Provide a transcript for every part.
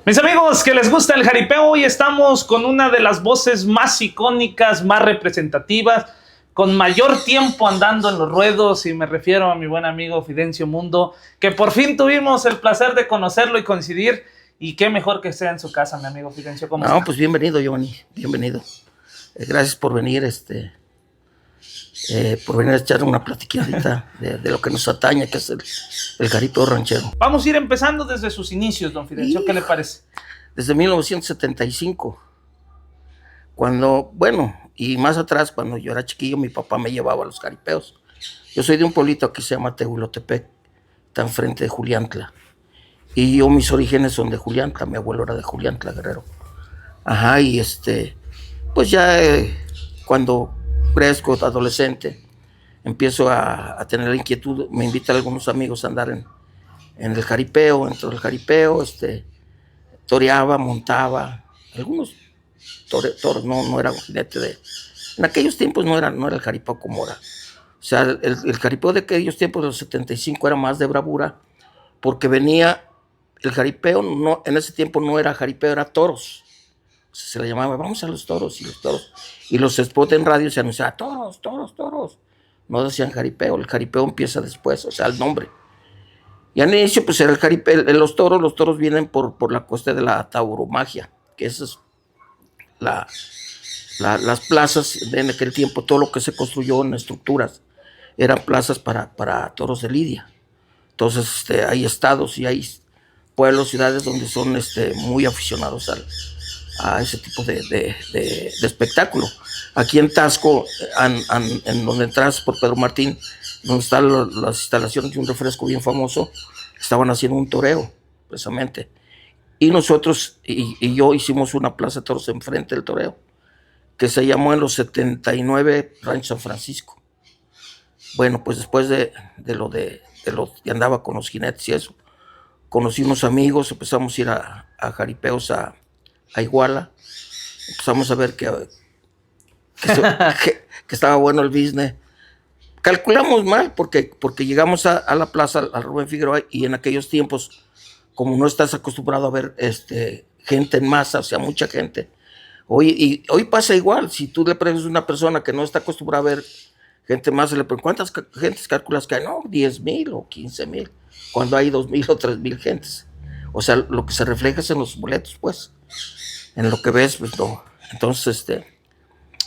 Mis amigos que les gusta el jaripeo, hoy estamos con una de las voces más icónicas, más representativas, con mayor tiempo andando en los ruedos, y me refiero a mi buen amigo Fidencio Mundo, que por fin tuvimos el placer de conocerlo y coincidir, y qué mejor que sea en su casa, mi amigo Fidencio. ¿Cómo está? Pues bienvenido, Giovanni, bienvenido. Gracias por venir, por venir a echar una platiquita de lo que nos atañe, que es el jaripeo ranchero. Vamos a ir empezando desde sus inicios, don Fidencio, ¿qué le parece? Desde 1975, cuando, y más atrás, cuando yo era chiquillo, mi papá me llevaba a los jaripeos. Yo soy de un pueblito que se llama Tehulotepec, está enfrente de Juliantla. Y mis orígenes son de Juliantla, mi abuelo era de Juliantla, Guerrero. Ajá, y pues ya cuando crezco, adolescente, empiezo a tener la inquietud, me invitan algunos amigos a andar en el jaripeo, dentro del jaripeo, toreaba, montaba, algunos toros, no era un jinete en aquellos tiempos no era el jaripeo como ahora. O sea, el jaripeo de aquellos tiempos, de los 75, era más de bravura, porque venía el jaripeo, no, en ese tiempo no era jaripeo, era toros. Se le llamaba, vamos a los toros, y los spots en radio se anunciaban, toros, toros, toros. No decían jaripeo, el jaripeo empieza después, o sea, el nombre. Y al inicio, pues era el jaripeo, los toros vienen por la cuestión de la tauromagia, que esa es las plazas en aquel tiempo, todo lo que se construyó en estructuras, eran plazas para toros de lidia. Entonces, hay estados y hay pueblos, ciudades donde son muy aficionados a ese tipo de espectáculo. Aquí en Taxco, en donde entras por Pedro Martín, donde están las instalaciones de un refresco bien famoso, estaban haciendo un toreo, precisamente. Y nosotros y yo hicimos una plaza de toros enfrente del toreo, que se llamó en los 79 Rancho San Francisco. Bueno, pues después de lo que andaba con los jinetes y eso, conocí unos amigos, empezamos a ir a jaripeos a Iguala, empezamos a ver que estaba bueno el business. Calculamos mal porque llegamos a la plaza, a Rubén Figueroa, y en aquellos tiempos, como no estás acostumbrado a ver gente en masa, o sea, mucha gente. Hoy pasa igual, si tú le preguntas a una persona que no está acostumbrada a ver gente en masa, le preguntas, ¿cuántas gentes calculas que hay? No, 10,000 o 15,000, cuando hay 2,000 o 3,000 gentes. O sea, lo que se refleja es en los boletos, pues. En lo que ves, pues no. Entonces,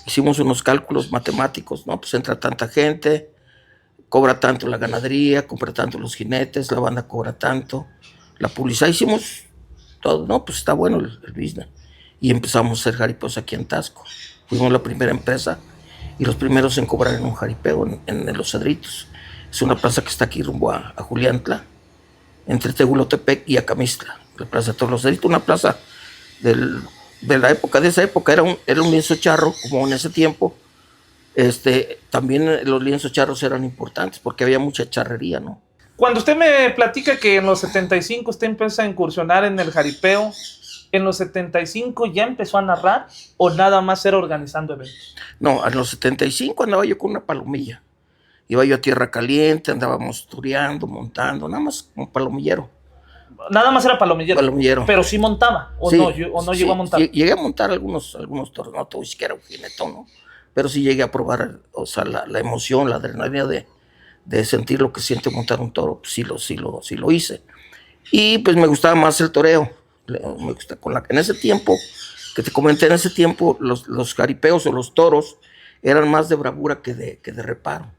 hicimos unos cálculos matemáticos, ¿no? Pues entra tanta gente, cobra tanto la ganadería, compra tanto los jinetes, la banda cobra tanto, la publicidad, hicimos todo, ¿no? Pues está bueno el business. Y empezamos a hacer jaripeos aquí en Taxco. Fuimos la primera empresa y los primeros en cobrar en un jaripeo en Los Cedritos. Es una plaza que está aquí rumbo a Juliantla, entre Tehulotepec y Acamistla, la plaza de todos los Cedritos, una plaza de esa época, era un lienzo charro, como en ese tiempo. También los lienzos charros eran importantes porque había mucha charrería, ¿no? Cuando usted me platica que en los 75 usted empieza a incursionar en el jaripeo, ¿en los 75 ya empezó a narrar o nada más era organizando eventos? No, en los 75 andaba yo con una palomilla. Iba yo a Tierra Caliente, andábamos tureando, montando, nada más como palomillero. Nada más era palomillero. Pero sí montaba, o sí, no llegó a montar. Llegué a montar algunos toros, no te voy a decir que era un jinetón, ¿no? Pero sí llegué a probar, o sea, la emoción, la adrenalina de sentir lo que siente montar un toro, pues sí lo hice. Y pues me gustaba más el toreo. Me gusta en ese tiempo, que te comenté, en ese tiempo los jaripeos o los toros eran más de bravura que de reparo.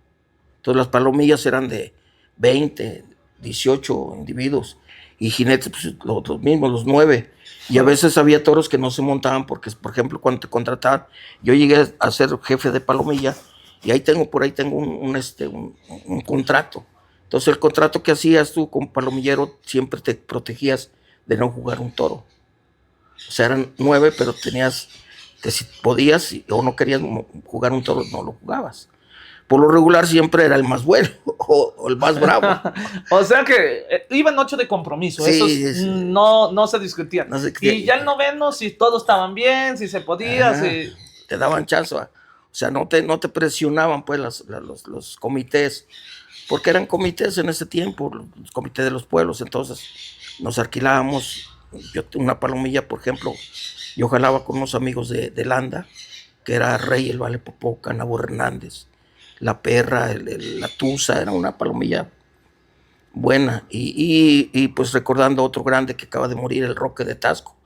Entonces las palomillas eran de 20, 18 individuos, y jinetes, pues los mismos, los 9. Y a veces había toros que no se montaban porque, por ejemplo, cuando te contrataban, yo llegué a ser jefe de palomilla, y por ahí tengo un contrato. Entonces el contrato que hacías tú como palomillero, siempre te protegías de no jugar un toro. O sea, eran 9, pero tenías que, si podías o no querías jugar un toro, no lo jugabas. Por lo regular siempre era el más bueno o el más bravo. O sea que iban 8 de compromiso, sí, esos sí. No se discutían. No se y ya el noveno, si todos estaban bien, si se podía, te daban chance. O sea, no te presionaban pues los comités, porque eran comités en ese tiempo, los comités de los pueblos. Entonces nos alquilábamos una palomilla, por ejemplo, yo jalaba con unos amigos de Landa, que era Rey, el Vale Popoca, Nabo Hernández, La Perra, la Tusa, era una palomilla buena. Y pues recordando otro grande que acaba de morir, el Roque de Tasco,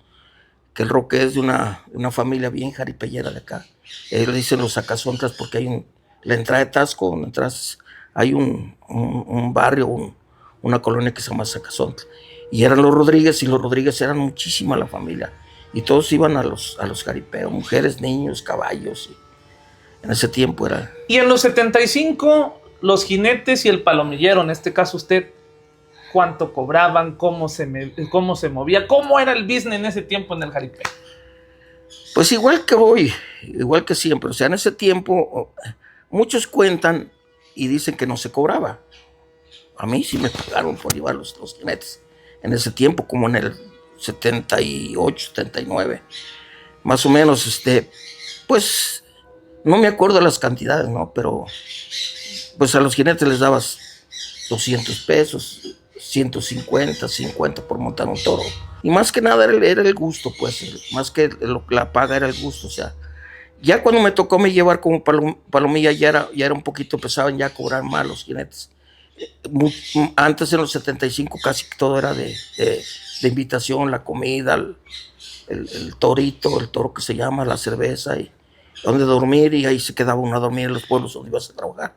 que el Roque es de una familia bien jaripellera de acá. Él dicen los Sacazontras porque hay la entrada de Tasco, donde entras, hay un barrio, una colonia que se llama Sacazontla. Y eran los Rodríguez, y los Rodríguez eran muchísima la familia. Y todos iban a los jaripeos, mujeres, niños, caballos. En ese tiempo era... Y en los 75, los jinetes y el palomillero, en este caso usted, ¿cuánto cobraban? ¿Cómo se movía? ¿Cómo era el business en ese tiempo en el jaripeo? Pues igual que hoy, igual que siempre. O sea, en ese tiempo, muchos cuentan y dicen que no se cobraba. A mí sí me pagaron por llevar los jinetes. En ese tiempo, como en el 78, 79, más o menos, pues, no me acuerdo las cantidades, ¿no? Pero, pues a los jinetes les dabas 200 pesos, 150, 50 por montar un toro. Y más que nada era el gusto, pues, más que la paga era el gusto, o sea. Ya cuando me tocó me llevar como palomilla, ya era un poquito, empezaban ya a cobrar más los jinetes. Antes en los 75 casi todo era de invitación, la comida, el torito, el toro que se llama, la cerveza, y donde dormir, y ahí se quedaba uno a dormir en los pueblos donde ibas a trabajar.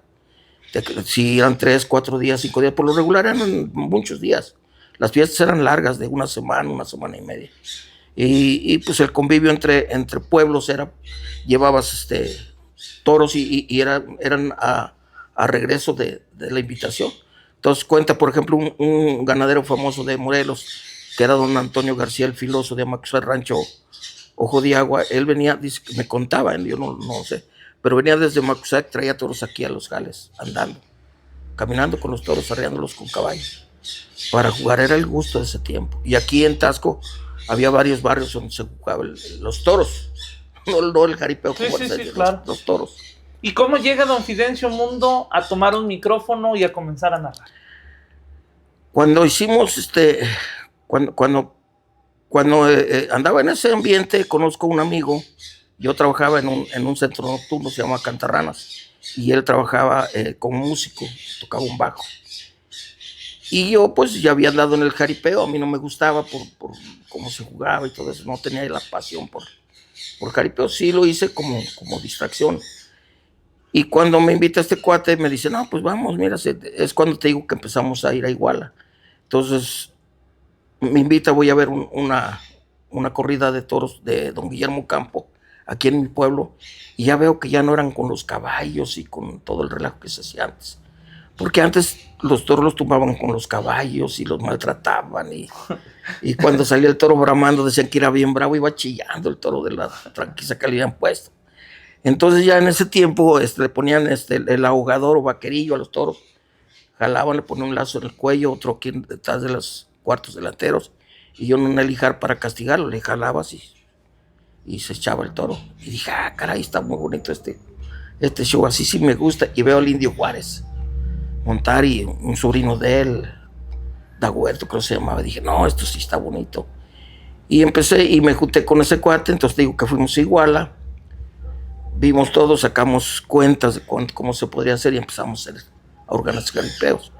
Si eran 3, 4 días, 5 días, por lo regular eran muchos días. Las fiestas eran largas, de una semana y media. Y pues el convivio entre pueblos llevabas toros y eran a regreso de la invitación. Entonces cuenta, por ejemplo, un ganadero famoso de Morelos, que era don Antonio García el Filoso de Amacuzá, rancho Ojo de Agua. Él venía, dice, me contaba, yo no sé, pero venía desde Amacuzá, traía toros aquí a los jales, andando, caminando con los toros, arreándolos con caballos. Para jugar era el gusto de ese tiempo. Y aquí en Tasco había varios barrios donde se jugaban los toros, no el jaripeo, sí, claro. los toros. ¿Y cómo llega don Fidencio Mundo a tomar un micrófono y a comenzar a narrar? Cuando hicimos, cuando andaba en ese ambiente, conozco a un amigo. Yo trabajaba en un centro nocturno, se llama Cantarranas, y él trabajaba como músico, tocaba un bajo. Y yo pues ya había andado en el jaripeo, a mí no me gustaba por cómo se jugaba y todo eso, no tenía la pasión por jaripeo, sí lo hice como distracción. Y cuando me invita este cuate, me dice, no, pues vamos, mira, es cuando te digo que empezamos a ir a Iguala. Entonces, me invita, voy a ver una corrida de toros de don Guillermo Campo, aquí en mi pueblo, y ya veo que ya no eran con los caballos y con todo el relajo que se hacía antes. Porque antes los toros los tumbaban con los caballos y los maltrataban, y cuando salía el toro bramando decían que era bien bravo, iba chillando el toro de la tranquisa que le habían puesto. Entonces ya en ese tiempo le ponían el ahogador o vaquerillo a los toros, jalaban, le ponían un lazo en el cuello, otro aquí detrás de los cuartos delanteros, y yo en un elijar para castigarlo, le jalaba así, y se echaba el toro. Y dije, caray, está muy bonito este show, así sí me gusta. Y veo al Indio Juárez montar, y un sobrino de él, Daguerto creo que se llamaba, dije, no, esto sí está bonito. Y empecé, y me junté con ese cuate, entonces digo que fuimos a Iguala, vimos todo, sacamos cuentas de cómo se podría hacer y empezamos a organizar jaripeos.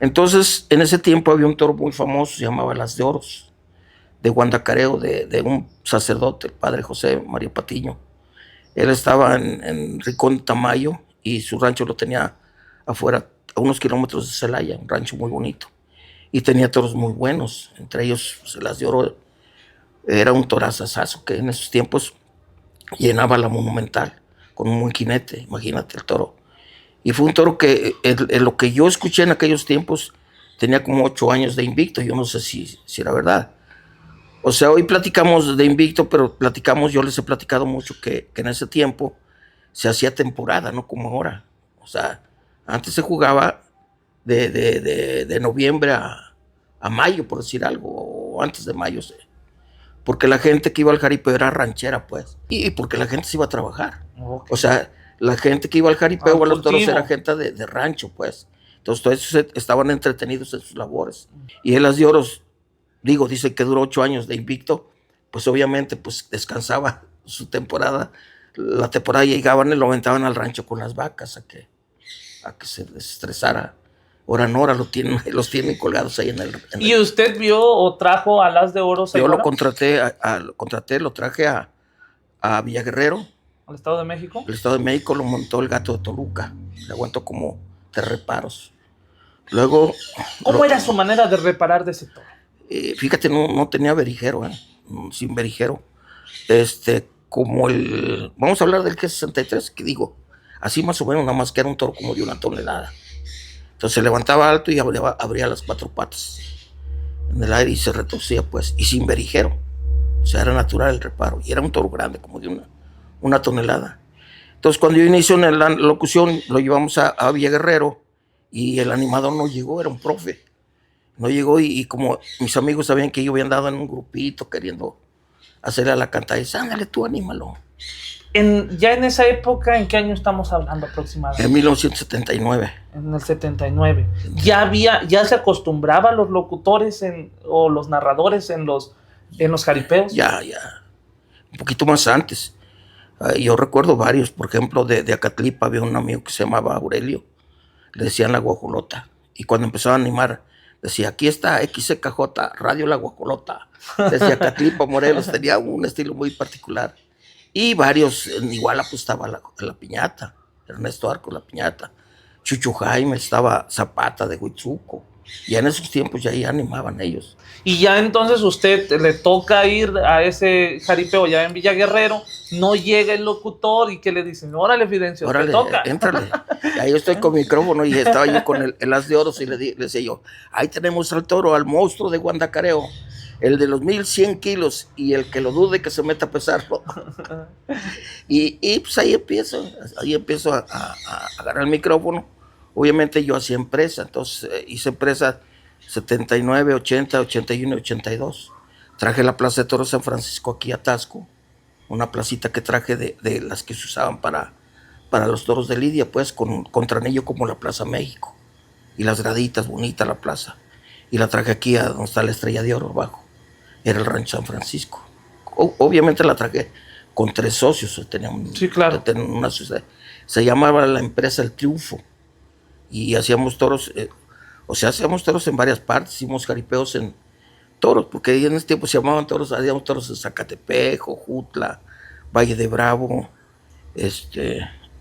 Entonces, en ese tiempo había un toro muy famoso, se llamaba Las de Oros, de Guandacareo, de un sacerdote, el padre José María Patiño. Él estaba en Rincón de Tamayo y su rancho lo tenía afuera, a unos kilómetros de Celaya, un rancho muy bonito. Y tenía toros muy buenos, entre ellos pues, Las de Oro era un torazazazo que en esos tiempos llenaba la Monumental con un buen jinete, imagínate el toro. Y fue un toro que, en lo que yo escuché en aquellos tiempos, tenía como 8 años de invicto, yo no sé si era verdad. O sea, hoy platicamos de invicto, pero yo les he platicado mucho que en ese tiempo se hacía temporada, no como ahora. O sea, antes se jugaba de noviembre a mayo, por decir algo, o antes de mayo, porque la gente que iba al jaripeo era ranchera, pues, y porque la gente se iba a trabajar. Okay. O sea, la gente que iba al jaripeo o a los toros era gente de rancho, pues. Entonces, todos estaban entretenidos en sus labores. Y en Las de Oros, dice que duró 8 años de invicto, pues obviamente pues descansaba su temporada. La temporada llegaban y lo aventaban al rancho con las vacas a que se desestresara. Hora en hora los tienen colgados ahí en el... ¿Y usted vio o trajo al As de Oro? Yo lo contraté, lo traje a Villaguerrero. ¿Al Estado de México? El Estado de México lo montó el Gato de Toluca. Le aguantó como 3 reparos. Luego... ¿Cómo era su manera de reparar de ese toro? Fíjate, no tenía berijero, sin berijero. Vamos a hablar del G63, que digo, así más o menos, nada más que era un toro como de 1 tonelada. Entonces se levantaba alto y abría las 4 patas en el aire y se retorcía, pues, y sin berijero. O sea, era natural el reparo. Y era un toro grande, como de 1 tonelada. Entonces, cuando yo inicio en la locución, lo llevamos a Villaguerrero y el animador no llegó, era un profe. No llegó y como mis amigos sabían que yo había andado en un grupito queriendo hacerle a la cantada, dice, ándale tú, anímalo. Ya en esa época, ¿en qué año estamos hablando aproximadamente? En 1979. En el 79. ¿Ya se acostumbraba a los locutores o los narradores en los jaripeos? Ya. Un poquito más antes. Yo recuerdo varios, por ejemplo, de Acatlipa había un amigo que se llamaba Aurelio, le decían La Guajolota, y cuando empezaba a animar, decía, aquí está XCKJ, Radio La Guajolota, desde Acatlipa, Morelos, tenía un estilo muy particular. Y varios, en Iguala pues estaba la Piñata, Ernesto Arco, La Piñata, Chucho Jaime, estaba Zapata de Huitzuco, y en esos tiempos ya animaban ellos. Y ya entonces usted le toca ir a ese jaripeo ya en Villaguerrero, no llega el locutor y ¿qué le dicen? Órale, Fidencio, órale, te toca. Éntrale. Ahí yo estoy con micrófono y estaba yo con el As de Oro y le decía yo, ahí tenemos al toro, al monstruo de Guandacareo, el de los 1100 kilos y el que lo dude que se meta a pesarlo. y pues ahí empiezo a agarrar el micrófono. Obviamente yo hacía empresa, entonces hice empresa 79, 80, 81 y 82. Traje la Plaza de Toros San Francisco aquí a Taxco, una placita que traje de las que se usaban para los toros de lidia, pues con contranillo como la Plaza México. Y las graditas, bonita la plaza. Y la traje aquí a donde está la Estrella de Oro abajo. Era el Rancho San Francisco. Obviamente la traje con 3 socios. Teníamos, sí, claro. Una sociedad. Se llamaba la empresa El Triunfo. Y hacíamos toros, hacíamos toros en varias partes, hicimos jaripeos en toros, porque ahí en ese tiempo se llamaban toros, hacíamos toros en Zacatepec, Jojutla, Valle de Bravo,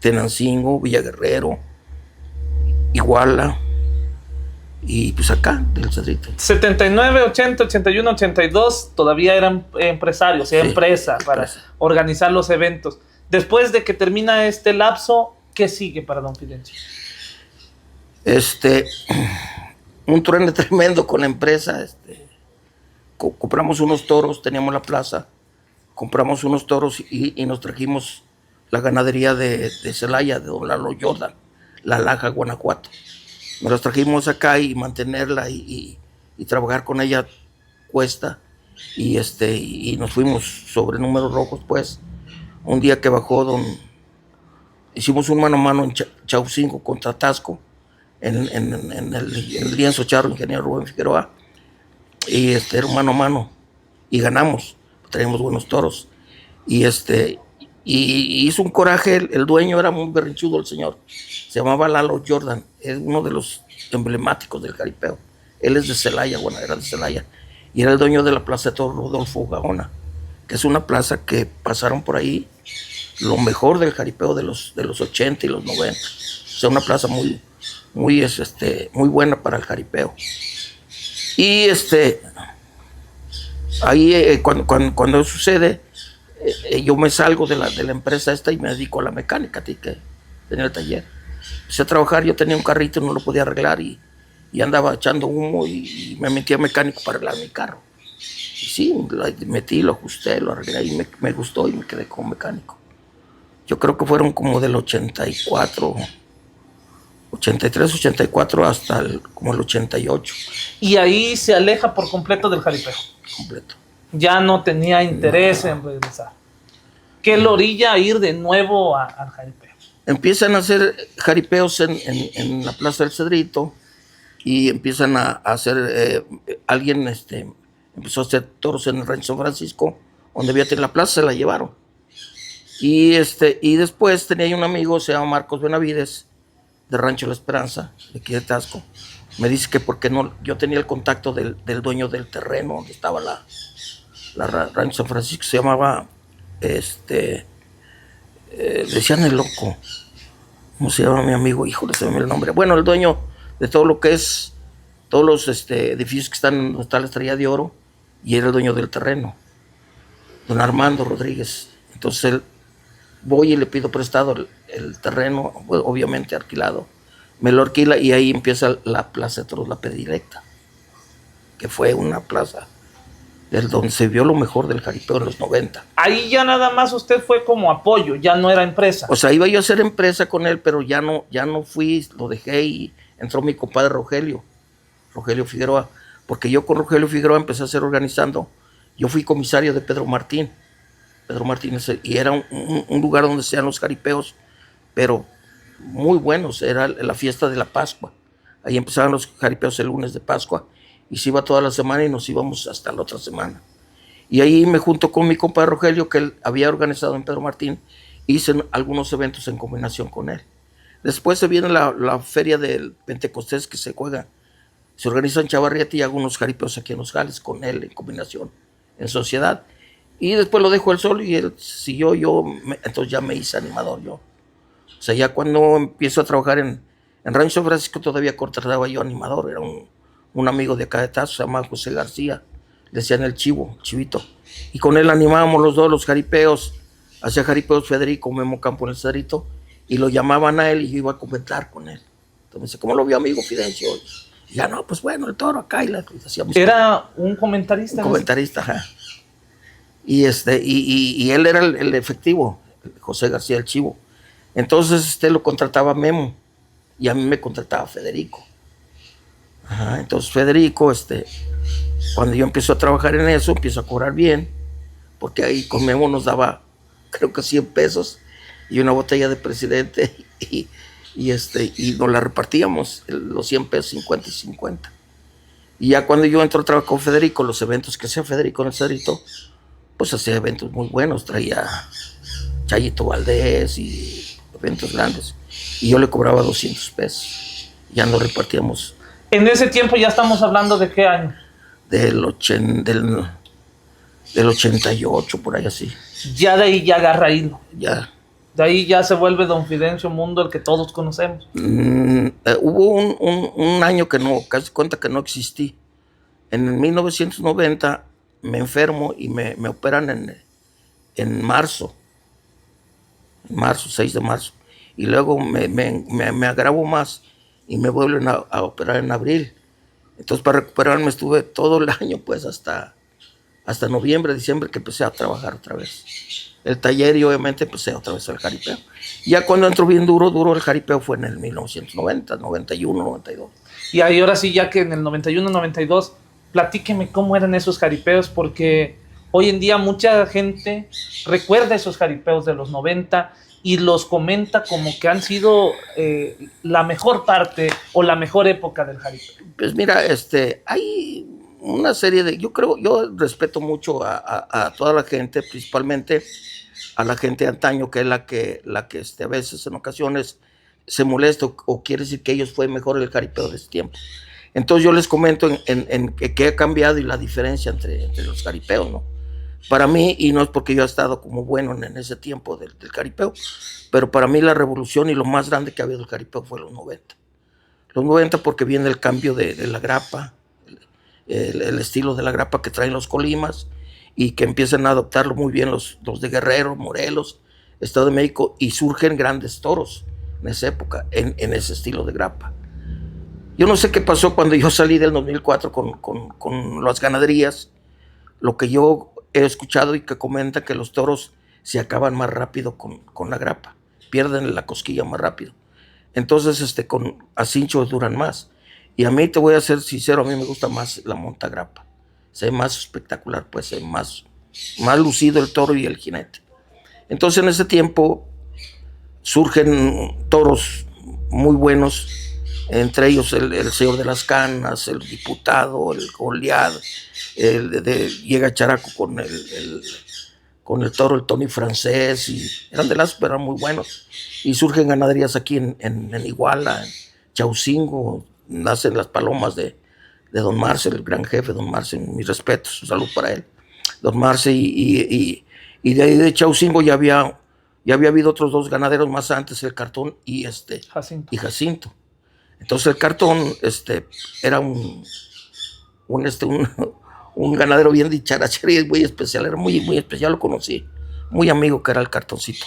Tenancingo, Villaguerrero, Iguala, y pues acá, del Cedrito. 79, 80, 81, 82, todavía eran empresarios, era empresa para organizar los eventos. Después de que termina este lapso, ¿qué sigue para don Fidencio? Un trueno tremendo con la empresa. Compramos unos toros, teníamos la plaza, compramos unos toros y nos trajimos la ganadería de Celaya, de don Lalo Jordan, La Laja, Guanajuato. Nos las trajimos acá y mantenerla y trabajar con ella cuesta. Y nos fuimos sobre números rojos, pues. Un día que bajó hicimos un mano a mano en Chaucingo contra Taxco. En el lienzo charro, ingeniero Rubén Figueroa, y era un mano a mano, y ganamos, traíamos buenos toros, y hizo un coraje, el dueño era muy berrinchudo el señor, se llamaba Lalo Jordan, es uno de los emblemáticos del jaripeo, él es de Celaya, bueno, era de Celaya, y era el dueño de la Plaza de Toros Rodolfo Gaona, que es una plaza que pasaron por ahí lo mejor del jaripeo de los 80 y los 90, o sea, una plaza muy buena para el jaripeo. Y ahí cuando sucede, yo me salgo de la empresa esta y me dedico a la mecánica, que tenía el taller. Empecé a trabajar, yo tenía un carrito, no lo podía arreglar y andaba echando humo y me metí a mecánico para arreglar mi carro. Y sí, lo metí, lo ajusté, lo arreglé y me gustó y me quedé como mecánico. Yo creo que fueron como del 83, 84 hasta como el 88. Y ahí se aleja por completo del jaripeo. Completo. Ya no tenía interés en regresar. ¿Qué lo orilla a ir de nuevo al jaripeo? Empiezan a hacer jaripeos en la Plaza del Cedrito y empiezan a hacer alguien empezó a hacer toros en el Rancho San Francisco, donde había tenido la plaza, se la llevaron. Y después tenía un amigo, se llama Marcos Benavides, de Rancho La Esperanza, de aquí de Taxco. Me dice que porque no, yo tenía el contacto del dueño del terreno donde estaba la Rancho San Francisco, se llamaba, decían el loco, ¿cómo se llama mi amigo? Híjole, se me dio el nombre. Bueno, el dueño de todo lo que es, todos los edificios que están donde está la Estrella de Oro, y era el dueño del terreno, don Armando Rodríguez. Entonces él, voy y le pido prestado el terreno, obviamente alquilado, me lo alquila y ahí empieza la Plaza de Toros La Predilecta, que fue una plaza del donde se vio lo mejor del jaripeo en los 90. Ahí ya nada más usted fue como apoyo, ya no era empresa. O sea, iba yo a hacer empresa con él, pero ya no fui, lo dejé y entró mi compadre Rogelio Figueroa, porque yo con Rogelio Figueroa empecé a hacer organizando. Yo fui comisario de Pedro Martínez, y era un lugar donde se hacían los jaripeos, pero muy buenos, era la fiesta de la Pascua. Ahí empezaban los jaripeos el lunes de Pascua, y se iba toda la semana y nos íbamos hasta la otra semana. Y ahí me junto con mi compadre Rogelio, que él había organizado en Pedro Martín, hice algunos eventos en combinación con él. Después se viene la feria del Pentecostés que se organiza en Chavarrieta y hago unos jaripeos aquí en Los Jales con él en combinación, en sociedad. Y después lo dejo él solo y él siguió, entonces ya me hice animador yo. O sea, ya cuando empiezo a trabajar en Rancho San Francisco todavía contrataba yo animador, era un amigo de acá de Tazo, se llama José García, le decían el Chivito, y con él animábamos los dos los jaripeos, hacía jaripeos Federico Memo Campo en el Cerrito, y lo llamaban a él y yo iba a comentar con él. Entonces me dice, ¿cómo lo vio amigo Fidencio? Y ya no, pues bueno, el toro acá, y hacíamos. ¿Era un comentarista? Un comentarista, ajá. Y él era el efectivo, José García el Chivo. Entonces lo contrataba Memo, y a mí me contrataba Federico. Ajá, entonces Federico, cuando yo empiezo a trabajar en eso, empiezo a cobrar bien, porque ahí con Memo nos daba, creo que 100 pesos y una botella de Presidente, y nos la repartíamos, los 100 pesos, 50 y 50. Y ya cuando yo entro a trabajar con Federico, los eventos que hacía Federico en el Cerrito, pues hacía eventos muy buenos, traía Chayito Valdés y eventos grandes, y yo le cobraba 200 pesos, ya nos repartíamos. En ese tiempo ya estamos hablando de qué año? Del 88, por ahí así. Ya de ahí ya agarra hilo. Ya. De ahí ya se vuelve don Fidencio Mundo, el que todos conocemos. Hubo un año que no, casi cuenta que no existí. En 1990 me enfermo y me operan en marzo. 6 de marzo. Y luego me agravo más y me vuelven a operar en abril. Entonces para recuperarme estuve todo el año, pues hasta noviembre, diciembre, que empecé a trabajar otra vez el taller, y obviamente empecé otra vez el jaripeo. Ya cuando entró bien duro el jaripeo fue en el 1990, 91, 92. Y ahí ahora sí, ya que en el 91, 92, platíqueme cómo eran esos jaripeos, porque hoy en día mucha gente recuerda esos jaripeos de los 90 y los comenta como que han sido la mejor parte o la mejor época del jaripeo. Pues mira, hay una serie de, yo respeto mucho a toda la gente, principalmente a la gente de antaño, que es la que a veces en ocasiones se molesta o quiere decir que ellos fue mejor el jaripeo de ese tiempo. Entonces yo les comento en qué ha cambiado y la diferencia entre los jaripeos, ¿no? Para mí, y no es porque yo he estado como bueno en ese tiempo del jaripeo, pero para mí la revolución y lo más grande que ha habido el jaripeo fue los 90. Los 90 porque viene el cambio de la grapa, el estilo de la grapa que traen los Colimas, y que empiezan a adoptarlo muy bien los de Guerrero, Morelos, Estado de México, y surgen grandes toros en esa época, en ese estilo de grapa. Yo no sé qué pasó cuando yo salí del 2004 con las ganaderías. Lo que yo he escuchado y que comenta que los toros se acaban más rápido con la grapa, pierden la cosquilla más rápido. Entonces con acinchos duran más. Y a mí, te voy a ser sincero, a mí me gusta más la montagrapa. Se ve más espectacular, pues se ve más lucido el toro y el jinete. Entonces en ese tiempo surgen toros muy buenos, entre ellos el señor de las canas, el diputado, el Goliat, llega Characo con el toro, el Tony Francés, y eran de lazos, pero eran muy buenos. Y surgen ganaderías aquí en Iguala, en Chaucingo, nacen las palomas de don Marce, el gran jefe, don Marce, mis respetos, un saludo para él, don Marce, y de ahí de Chaucingo ya había habido otros 2 ganaderos más antes, el Cartón y Jacinto. Entonces el Cartón era un ganadero bien dicharachero y muy especial, era muy, muy especial, lo conocí, muy amigo que era el Cartoncito.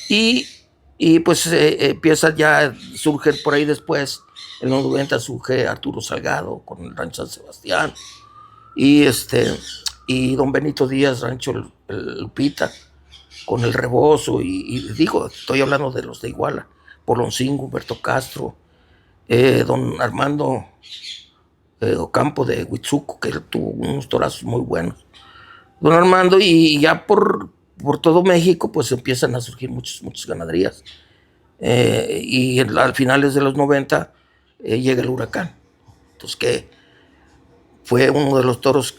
Y pues empieza ya, surge por ahí después, en los 90 surge Arturo Salgado con el Rancho San Sebastián, y don Benito Díaz, Rancho el Lupita, con el Rebozo, y digo, estoy hablando de los de Iguala, Poloncingo, Humberto Castro, don Armando Ocampo de Huitzuco, que tuvo unos torazos muy buenos. Don Armando, y ya por todo México, pues empiezan a surgir muchas ganaderías. Y a finales de los 90 llega el huracán. Entonces, que fue uno de los toros,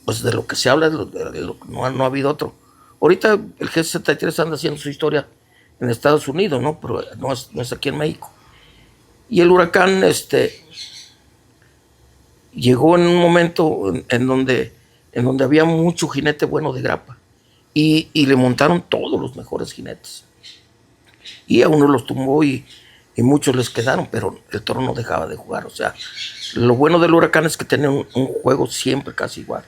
pues de lo que se habla, no ha habido otro. Ahorita el G63 anda haciendo su historia en Estados Unidos, ¿no? Pero no es aquí en México. Y el huracán llegó en un momento en donde había mucho jinete bueno de grapa, y le montaron todos los mejores jinetes, y a uno los tumbó y muchos les quedaron, pero el toro no dejaba de jugar. O sea, lo bueno del huracán es que tenía un juego siempre casi igual.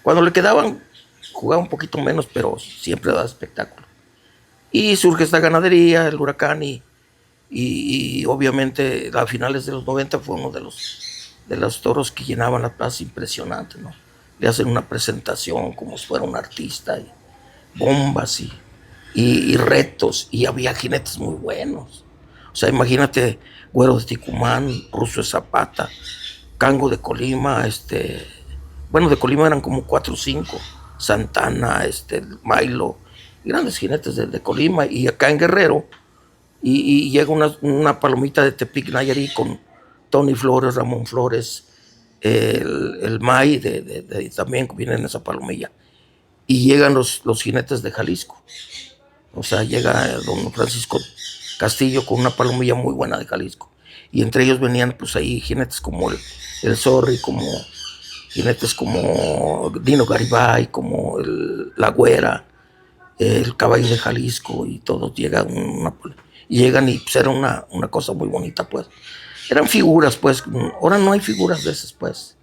Cuando le quedaban, jugaba un poquito menos, pero siempre daba espectáculo. Y surge esta ganadería, el huracán, y obviamente a finales de los 90 fue uno de los toros que llenaban la plaza, impresionante, ¿no? Le hacen una presentación como si fuera un artista, y bombas y retos, y había jinetes muy buenos. O sea, imagínate, Güero de Ticumán, Ruso de Zapata, Cango de Colima, bueno, de Colima eran como 4 o 5, Santana, Milo, grandes jinetes de Colima, y acá en Guerrero, y llega una palomita de Tepic Nayarit con Tony Flores, Ramón Flores, el May también viene en esa palomilla, y llegan los jinetes de Jalisco. O sea, llega don Francisco Castillo con una palomilla muy buena de Jalisco, y entre ellos venían pues ahí jinetes como el Zorri, como jinetes como Dino Garibay, como la Güera, el Caballo de Jalisco, y todos llegan y pues era una cosa muy bonita, pues. Eran figuras, pues. Ahora no hay figuras de esas, pues.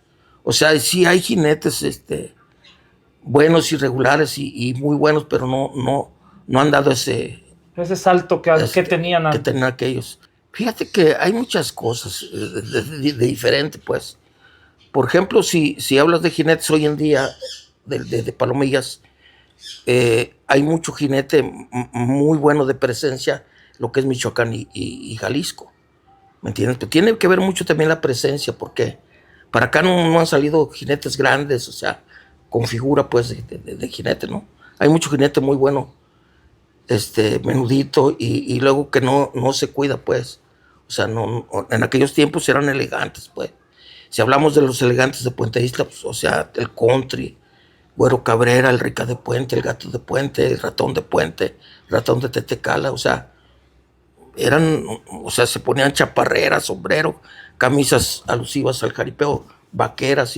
O sea, sí hay jinetes buenos y regulares y muy buenos, pero no han dado ese salto que tenían antes. Que tenían aquellos. Fíjate que hay muchas cosas de diferente, pues. Por ejemplo, si hablas de jinetes hoy en día, de palomillas, hay mucho jinete muy bueno de presencia, lo que es Michoacán y Jalisco. ¿Me entiendes? Pero tiene que ver mucho también la presencia, porque para acá no han salido jinetes grandes, o sea, con figura, pues, de jinete, ¿no? Hay mucho jinete muy bueno, menudito, y luego que no se cuida, pues. O sea, en aquellos tiempos eran elegantes, pues. Si hablamos de los elegantes de Puente Isla, pues, o sea, el Country, Güero Cabrera, el Rica de Puente, el Gato de Puente, el Ratón de Puente, Ratón de Tetecala, o sea, se ponían chaparreras, sombrero, camisas alusivas al jaripeo, vaqueras,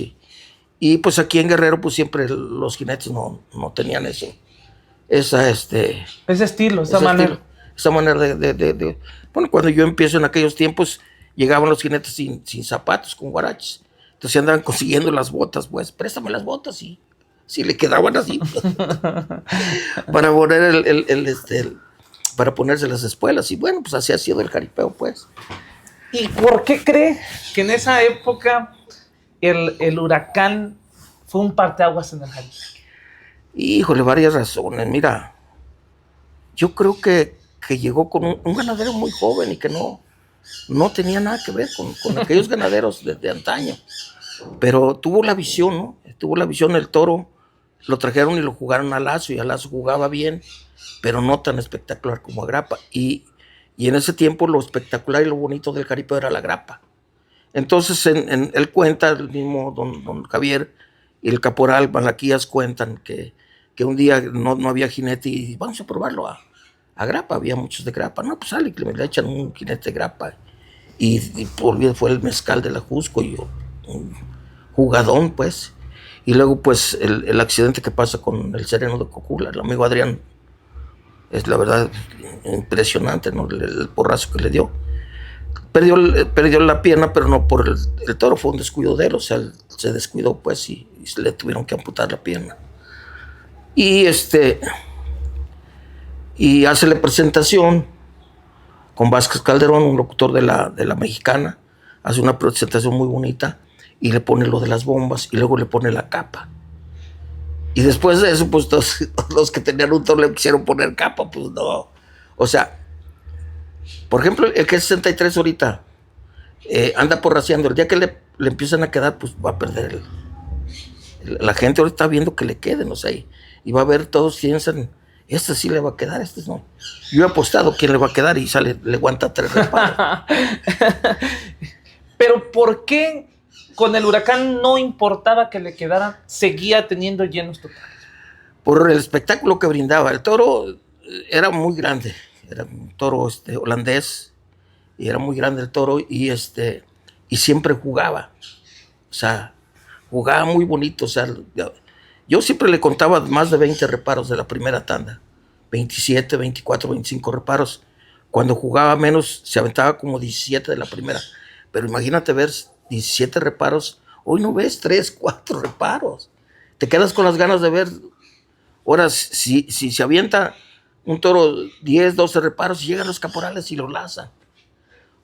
y pues aquí en Guerrero pues siempre los jinetes no tenían ese estilo, esa manera. Esa manera de bueno, cuando yo empiezo en aquellos tiempos llegaban los jinetes sin zapatos, con guaraches, entonces andaban consiguiendo las botas, pues préstame las botas, y si le quedaban así para poner para ponerse las espuelas, y bueno, pues así ha sido el jaripeo, pues. ¿Y por qué cree que en esa época el huracán fue un parteaguas en el Jalisco? Híjole, varias razones. Mira, yo creo que llegó con un ganadero muy joven y que no tenía nada que ver con aquellos ganaderos de antaño, pero tuvo la visión, ¿no? Tuvo la visión. El toro lo trajeron y lo jugaron a Lazo, y a Lazo jugaba bien, pero no tan espectacular como a grapa, y en ese tiempo lo espectacular y lo bonito del jaripeo era la grapa. Entonces él cuenta, el mismo don Javier y el caporal Malaquías cuentan que un día no había jinete y vamos a probarlo a grapa, había muchos de grapa. No, pues sale, que le echan un jinete de grapa. Y fue el mezcal de la Jusco y un jugadón, pues. Y luego, pues, el accidente que pasa con el Sereno de Cocula, el amigo Adrián, es la verdad impresionante, ¿no? El porrazo que le dio. Perdió la pierna, pero no por el toro, fue un descuido de él, o sea, él se descuidó, pues, y le tuvieron que amputar la pierna. Y y hace la presentación con Vázquez Calderón, un locutor de la Mexicana, hace una presentación muy bonita y le pone lo de las bombas y luego le pone la capa. Y después de eso, pues todos los que tenían un toro le quisieron poner capa, pues no. O sea, por ejemplo, el que es 63 ahorita, anda porraceando. El día que le empiezan a quedar, pues va a perder la gente ahorita está viendo que le queden, o sea, y va a ver, todos piensan, este sí le va a quedar, este no. Yo he apostado quién le va a quedar y le aguanta 3 reparos. Pero ¿por qué con el Huracán no importaba que le quedara, seguía teniendo llenos totales? Por el espectáculo que brindaba. El toro era muy grande, era un toro holandés, y era muy grande el toro, y siempre jugaba, o sea, jugaba muy bonito, o sea, yo siempre le contaba más de 20 reparos de la primera tanda, 27, 24, 25 reparos. Cuando jugaba menos, se aventaba como 17 de la primera. Pero imagínate ver 17 reparos, hoy no ves 3, 4 reparos. Te quedas con las ganas de ver. Ahora, si se avienta un toro 10, 12 reparos, y llegan los caporales y lo lazan.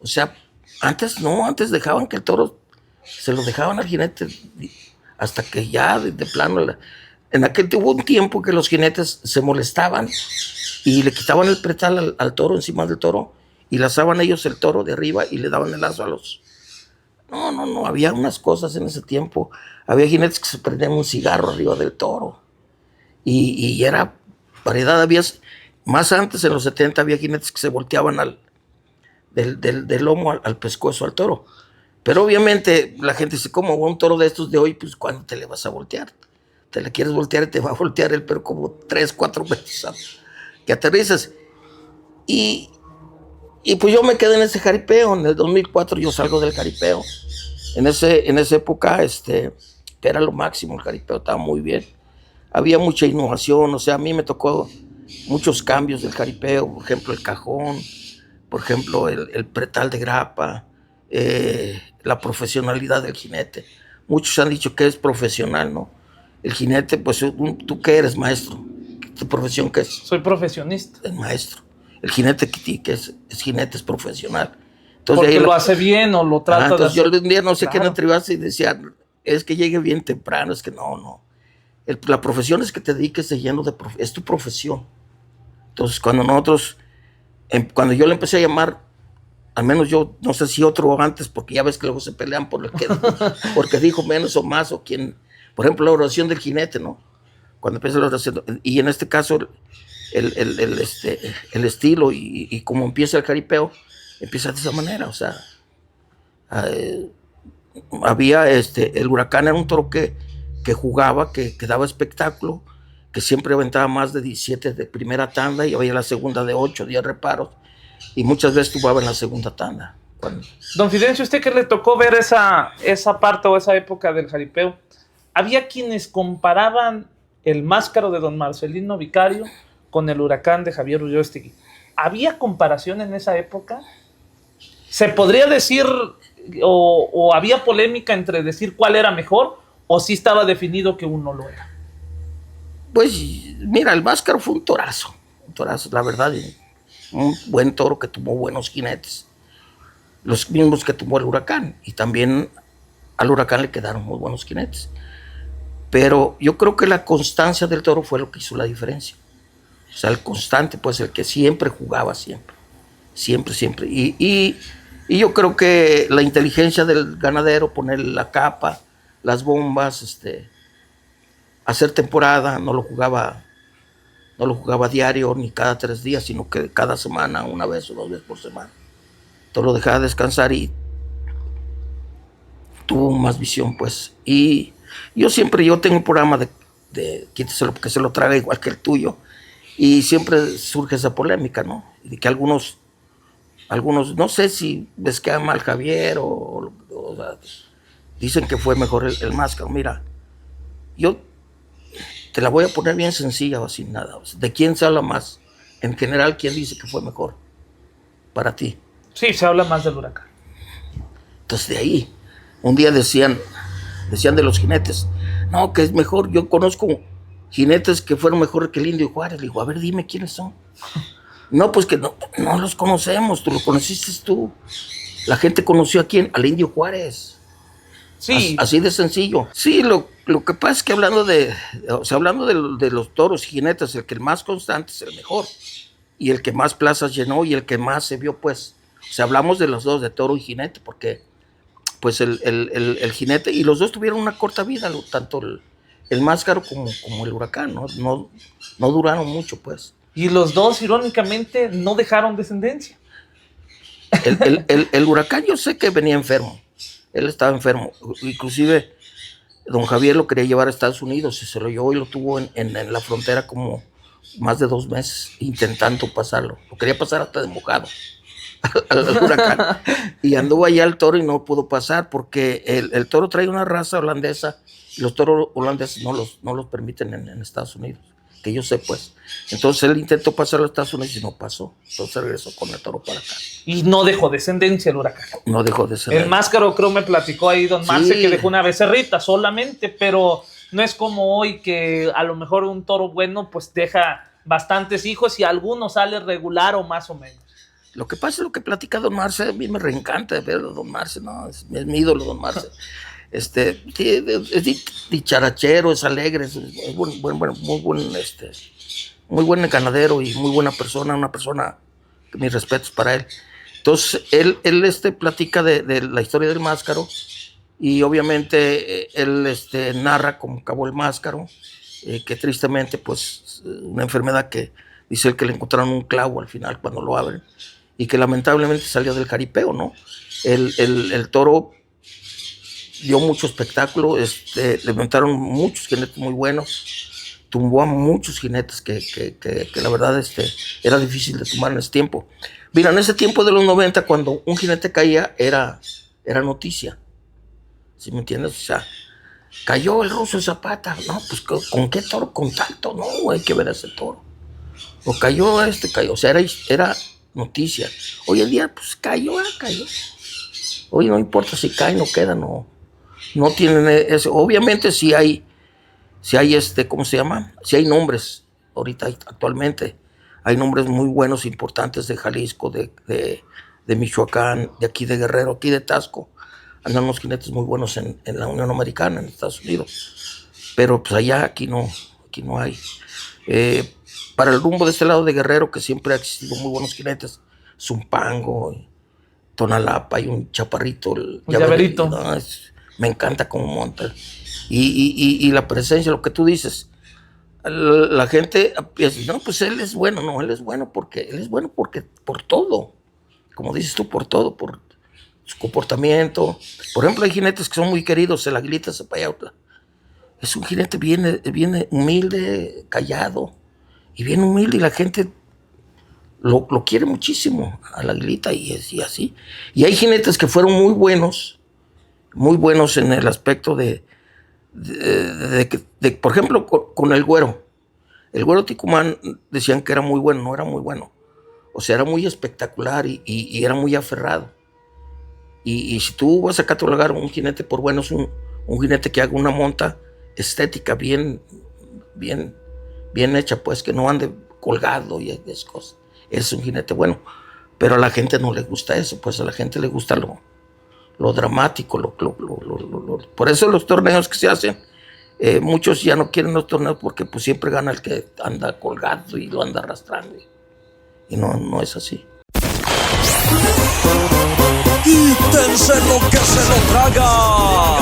O sea, antes no, antes dejaban que el toro se lo dejaban al jinete hasta que ya de plano. En aquel hubo un tiempo que los jinetes se molestaban y le quitaban el pretal al toro, encima del toro, y lazaban ellos el toro de arriba y le daban el lazo a los... No, había unas cosas en ese tiempo. Había jinetes que se prendían un cigarro arriba del toro y era variedad. Había, más antes, en los 70, había jinetes que se volteaban del lomo al pescuezo al toro. Pero obviamente la gente dice, ¿cómo un toro de estos de hoy? Pues ¿cuándo te le vas a voltear? Te le quieres voltear y te va a voltear él, pero como 3, 4 veces que aterrizas. Y pues yo me quedé en ese jaripeo. En el 2004 yo salgo del jaripeo. En esa época, que era lo máximo, el jaripeo estaba muy bien. Había mucha innovación, o sea, a mí me tocó muchos cambios del jaripeo, por ejemplo, el cajón, por ejemplo, el pretal de grapa, la profesionalidad del jinete. Muchos han dicho que es profesional, ¿no? El jinete, pues, ¿tú qué eres, maestro? ¿Tu profesión qué es? Soy profesionista. El maestro. El jinete que es jinete, es profesional. Entonces, porque lo hace bien o lo trata entonces de hacer. Yo un día no sé Claro. qué entrevista y decía, es que llegue bien temprano, es que no. La profesión es que te dediques de lleno es tu profesión. Entonces, cuando yo le empecé a llamar, al menos yo, no sé si otro antes, porque ya ves que luego se pelean porque dijo menos o más, o quién. Por ejemplo, la oración del jinete, ¿no? Cuando empieza la oración, y en este caso, el estilo y cómo empieza el jaripeo, empieza de esa manera, o sea, había el Huracán era un toro que jugaba, que daba espectáculo, que siempre aventaba más de 17 de primera tanda y había la segunda de 8, 10 reparos, y muchas veces jugaba en la segunda tanda. Don Fidencio, ¿usted que le tocó ver esa parte o esa época del jaripeo? Había quienes comparaban el Máscaro de don Marcelino Vicario con el Huracán de Javier Ulloestegui. ¿Había comparación en esa época? ¿Se podría decir o había polémica entre decir cuál era mejor o sí estaba definido que uno lo era? Pues mira, el Máscaro fue un torazo, la verdad, un buen toro que tuvo buenos jinetes, los mismos que tuvo el Huracán, y también al Huracán le quedaron muy buenos jinetes. Pero yo creo que la constancia del toro fue lo que hizo la diferencia. O sea, el constante, pues el que siempre jugaba, siempre. Y yo creo que la inteligencia del ganadero, poner la capa, las bombas, hacer temporada, no lo jugaba diario ni cada 3 días, sino que cada semana, una vez o 2 veces por semana. Todo lo dejaba descansar y tuvo más visión, pues. Y yo tengo un programa de quíteselo porque se lo traga igual que el tuyo. Y siempre surge esa polémica, ¿no? De que algunos, no sé si ves que ama al Javier o sea, dicen que fue mejor el Máscaro. Mira, yo te la voy a poner bien sencilla o sin nada. ¿De quién se habla más? En general, ¿quién dice que fue mejor para ti? Sí, se habla más del Huracán. Entonces de ahí, un día decían de los jinetes, no, que es mejor, yo conozco jinetes que fueron mejor que el Indio Juárez. Le digo, a ver, dime quiénes son. No, pues que no los conocemos, tú lo conociste tú. La gente conoció a quién, al Indio Juárez. Sí. Así de sencillo. Sí, lo que pasa es que hablando de los toros y jinetes, el más constante es el mejor. Y el que más plazas llenó y el que más se vio, pues. O sea, hablamos de los dos, de toro y jinete, porque pues el jinete, y los dos tuvieron una corta vida, tanto el Máscaro como el Huracán, no duraron mucho, pues. Y los dos, irónicamente, no dejaron descendencia. El Huracán yo sé que venía enfermo, él estaba enfermo, inclusive don Javier lo quería llevar a Estados Unidos y se lo llevó y lo tuvo en la frontera como más de 2 meses intentando pasarlo, lo quería pasar hasta de mojado al Huracán, y anduvo allá el toro y no pudo pasar porque el toro trae una raza holandesa y los toros holandeses no los permiten en Estados Unidos, que yo sé, pues. Entonces él intentó pasarlo a Estados Unidos y no pasó, entonces regresó con el toro para acá. Y no dejó descendencia el Huracán. No dejó descendencia. El Máscaro, creo me platicó ahí don Marce, sí, que dejó una becerrita solamente, pero no es como hoy que a lo mejor un toro bueno pues deja bastantes hijos y algunos sale regular o más o menos. Lo que pasa es lo que platica don Marce, a mí me reencanta ver a don Marce, ¿no? Es mi ídolo don Marce. Es dicharachero, es alegre, es muy buen ganadero y muy buena persona, una persona que mis respetos para él. Entonces, él platica de la historia del Máscaro y obviamente él narra cómo acabó el Máscaro, que tristemente, pues, una enfermedad que dice él que le encontraron un clavo al final cuando lo abren y que lamentablemente salió del jaripeo, ¿no? El toro dio mucho espectáculo, le montaron muchos jinetes muy buenos, tumbó a muchos jinetes que la verdad era difícil de tomar en ese tiempo. Mira, en ese tiempo de los 90, cuando un jinete caía, era noticia, ¿sí me entiendes? O sea, cayó el Ruso Zapata, no, pues ¿con qué toro? Con tanto, no, hay que ver a ese toro. O cayó, o sea, era noticia. Hoy en día, pues cayó. Hoy no importa si cae, no queda, no tienen eso. Obviamente si hay ¿cómo se llama? Si hay nombres, ahorita actualmente, hay nombres muy buenos, importantes de Jalisco, de Michoacán, de aquí de Guerrero, aquí de Tasco. Andan unos jinetes muy buenos en la Unión Americana, en Estados Unidos. Pero pues allá, aquí no hay. Para el rumbo de este lado de Guerrero, que siempre ha existido muy buenos jinetes, Zumpango, Tonalapa, hay un chaparrito, el Llaverito. Me encanta cómo monta. Y la presencia, lo que tú dices, la gente piensa, no, pues él es bueno, no, él es bueno porque por todo, como dices tú, por todo, por su comportamiento. Por ejemplo, hay jinetes que son muy queridos, el Aguilita Zapayautla. Es un jinete bien humilde, callado, y bien humilde, y la gente lo quiere muchísimo al Aguilita y así. Y hay jinetes que fueron muy buenos en el aspecto de por ejemplo, con el Güero. El Güero Ticumán decían que era muy bueno, no era muy bueno. O sea, era muy espectacular y era muy aferrado. Y si tú vas a catalogar un jinete por bueno, es un jinete que haga una monta estética bien hecha, pues, que no ande colgado y esas cosas. Es un jinete bueno. Pero a la gente no le gusta eso, pues a la gente le gusta lo dramático, por eso los torneos que se hacen, muchos ya no quieren los torneos porque pues siempre gana el que anda colgado y lo anda arrastrando, y no es así. Quítense lo que se lo traga.